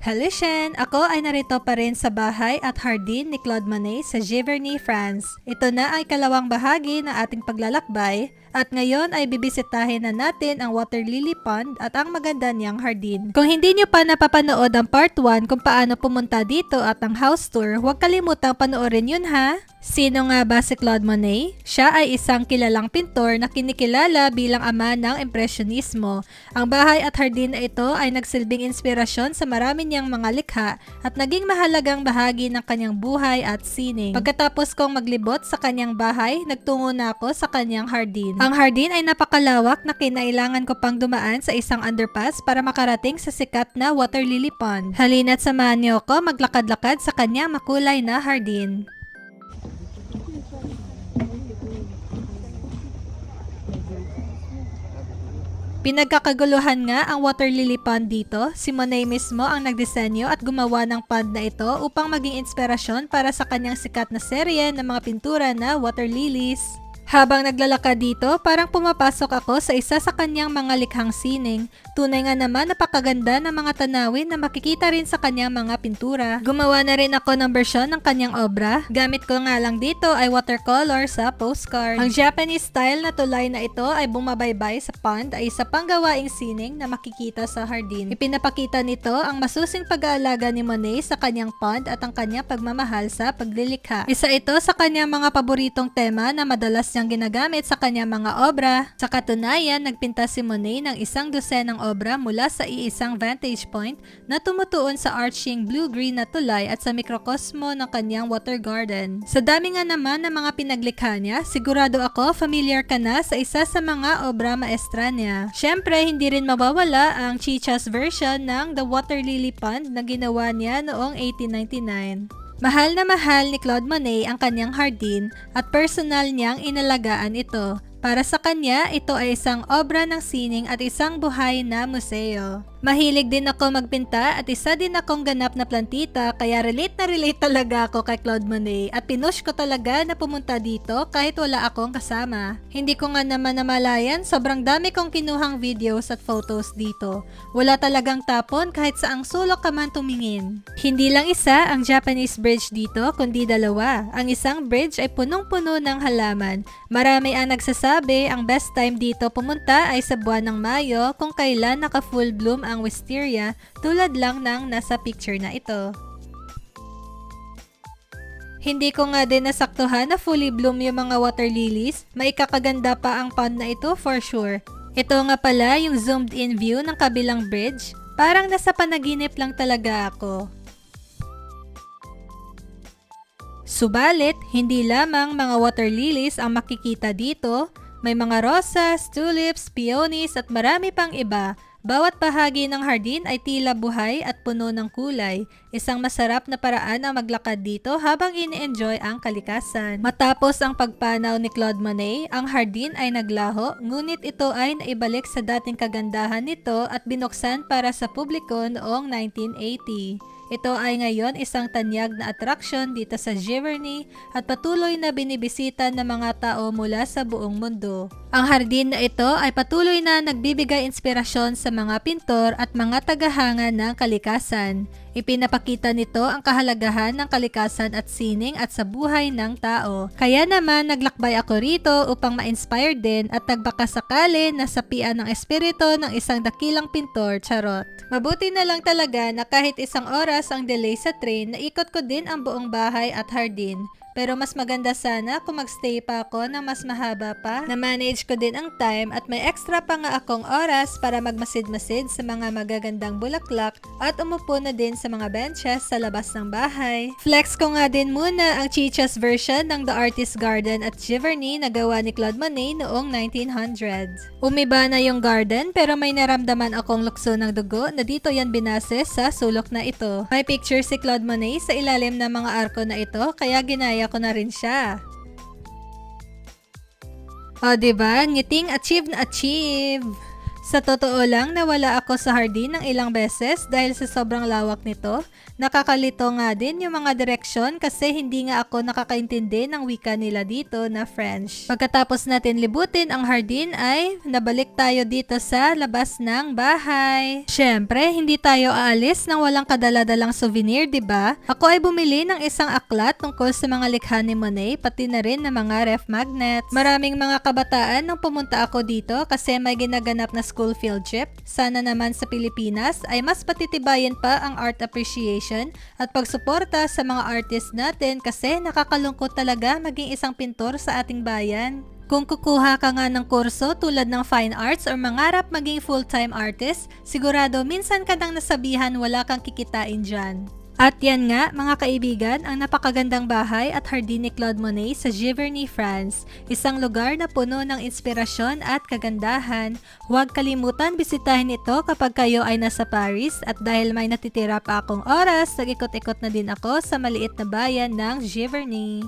Kalishen, ako ay narito pa rin sa bahay at hardin ni Claude Monet sa Giverny, France. Ito na ay kalawang bahagi ng ating paglalakbay at ngayon ay bibisitahin na natin ang Water Lily Pond at ang maganda niyang hardin. Kung hindi niyo pa napapanood ang part 1 kung paano pumunta dito at ang house tour, huwag kalimutang panoorin yun ha! Sino nga ba si Claude Monet? Siya ay isang kilalang pintor na kinikilala bilang ama ng impresyonismo. Ang bahay at hardin na ito ay nagsilbing inspirasyon sa marami niyang mga likha at naging mahalagang bahagi ng kanyang buhay at sining. Pagkatapos kong maglibot sa kanyang bahay, nagtungo na ako sa kanyang hardin. Ang hardin ay napakalawak na kinailangan ko pang dumaan sa isang underpass para makarating sa sikat na Water Lily Pond. Halina't samahan niyo ako maglakad-lakad sa kanyang makulay na hardin. Pinagkakaguluhan nga ang Water Lily Pond dito. Si Monet mismo ang nagdisenyo at gumawa ng pond na ito upang maging inspirasyon para sa kanyang sikat na serye ng mga pintura na water lilies. Habang naglalakad dito, parang pumapasok ako sa isa sa kanyang mga likhang sining. Tunay nga naman napakaganda ng mga tanawin na makikita rin sa kanyang mga pintura. Gumawa na rin ako ng bersyon ng kanyang obra. Gamit ko nga lang dito ay watercolor sa postcard. Ang Japanese style na tulay na ito ay bumabaybay sa pond ay isa pang gawaing sining na makikita sa hardin. Ipinapakita nito ang masusing pag-aalaga ni Monet sa kanyang pond at ang kanyang pagmamahal sa paglilikha. Isa ito sa kanyang mga paboritong tema na madalas niyang ginagamit sa kanyang mga obra. Sa katunayan, nagpinta si Monet ng 100 obra mula sa iisang vantage point na tumutuon sa arching blue-green na tulay at sa mikrokosmo ng kanyang water garden. Sa dami nga naman ng mga pinaglikha niya, sigurado ako familiar ka na sa isa sa mga obra maestra niya. Syempre, hindi rin mawawala ang Chicha's version ng The Water Lily Pond na ginawa niya noong 1899. Mahal na mahal ni Claude Monet ang kanyang hardin at personal niyang inalagaan ito. Para sa kanya, ito ay isang obra ng sining at isang buhay na museo. Mahilig din ako magpinta at isa din akong ganap na plantita kaya relate na relate talaga ako kay Claude Monet at pinush ko talaga na pumunta dito kahit wala akong kasama. Hindi ko nga naman namalayan, sobrang dami kong kinuhang videos at photos dito. Wala talagang tapon kahit saang sulok ka man tumingin. Hindi lang isa ang Japanese bridge dito kundi dalawa. Ang isang bridge ay punong-puno ng halaman. Marami ang nagsasabi ang best time dito pumunta ay sa buwan ng Mayo kung kailan naka full bloom ang wisteria tulad lang ng nasa picture na ito. Hindi ko nga din nasaktuhan na fully bloom yung mga water lilies, maikakaganda pa ang pond na ito for sure. Ito nga pala yung zoomed in view ng kabilang bridge, parang nasa panaginip lang talaga ako. Subalit, hindi lamang mga water lilies ang makikita dito, may mga rosas, tulips, peonies at marami pang iba. Bawat bahagi ng hardin ay tila buhay at puno ng kulay. Isang masarap na paraan ang maglakad dito habang ini-enjoy ang kalikasan. Matapos ang pagpanaw ni Claude Monet, ang hardin ay naglaho, ngunit ito ay naibalik sa dating kagandahan nito at binuksan para sa publiko noong 1980. Ito ay ngayon isang tanyag na atraksyon dito sa Giverny at patuloy na binibisita ng mga tao mula sa buong mundo. Ang hardin na ito ay patuloy na nagbibigay inspirasyon sa mga pintor at mga tagahanga ng kalikasan. Ipinapakita nito ang kahalagahan ng kalikasan at sining at sa buhay ng tao. Kaya naman naglakbay ako rito upang ma-inspire din at nagbakasakali na sapian ng espiritu ng isang dakilang pintor, charot. Mabuti na lang talaga na kahit isang oras ang delay sa train, naikot ko din ang buong bahay at hardin. Pero mas maganda sana kung magstay pa ako ng mas mahaba pa. Na-manage ko din ang time at may extra pa nga akong oras para magmasid-masid sa mga magagandang bulaklak at umupo na din sa mga benches sa labas ng bahay. Flex ko nga din muna ang Chicha's version ng The Artist Garden at Giverny na gawa ni Claude Monet noong 1900. Umiba na yung garden pero may naramdaman akong lukso ng dugo na dito yan binase sa sulok na ito. May picture si Claude Monet sa ilalim ng mga arko na ito kaya ginaya ko na rin siya. O diba? Ngiting achieve na achieve. Sa totoo lang, nawala ako sa hardin ng ilang beses dahil sa sobrang lawak nito. Nakakalito nga din yung mga direksyon kasi hindi nga ako nakakaintindi ng wika nila dito na French. Pagkatapos natin libutin ang hardin ay nabalik tayo dito sa labas ng bahay. Syempre, hindi tayo aalis nang walang kadala-dalang souvenir, 'di ba? Ako ay bumili ng isang aklat tungkol sa mga likha ni Monet, pati na rin ng mga ref magnets. Maraming mga kabataan nang pumunta ako dito kasi may ginaganap na school field trip. Sana naman sa Pilipinas ay mas patitibayan pa ang art appreciation at pagsuporta sa mga artist natin kasi nakakalungkot talaga maging isang pintor sa ating bayan. Kung kukuha ka nga ng kurso tulad ng fine arts or mangarap maging full-time artist, sigurado minsan ka nang nasabihan wala kang kikitain dyan. At yan nga mga kaibigan, ang napakagandang bahay at hardin ni Claude Monet sa Giverny, France. Isang lugar na puno ng inspirasyon at kagandahan. Huwag kalimutan bisitahin ito kapag kayo ay nasa Paris at dahil may natitira pa akong oras, nag-ikot-ikot na din ako sa maliit na bayan ng Giverny.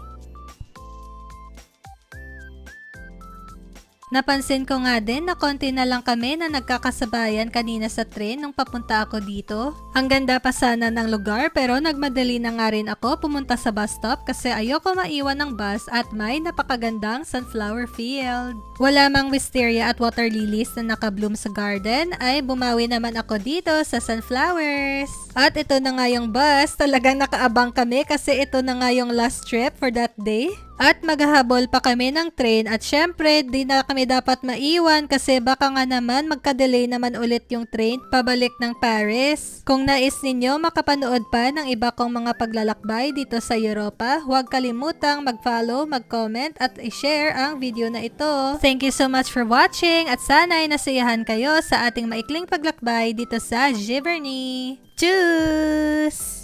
Napansin ko nga din na konti na lang kami na nagkakasabayan kanina sa train nung papunta ako dito. Ang ganda pa sana ng lugar pero nagmadali na nga rin ako pumunta sa bus stop kasi ayoko maiwan ng bus at may napakagandang sunflower field. Wala mang wisteria at water lilies na nakabloom sa garden ay bumawi naman ako dito sa sunflowers. At ito na nga yung bus, talagang nakaabang kami kasi ito na nga yung last trip for that day. At maghahabol pa kami ng train at syempre di na kami dapat maiwan kasi baka nga naman magka-delay naman ulit yung train pabalik ng Paris. Kung nais ninyo makapanood pa ng iba kong mga paglalakbay dito sa Europa, huwag kalimutang mag-follow, mag-comment at i-share ang video na ito. Thank you so much for watching at sana ay nasiyahan kayo sa ating maikling paglakbay dito sa Giverny. Tschüss!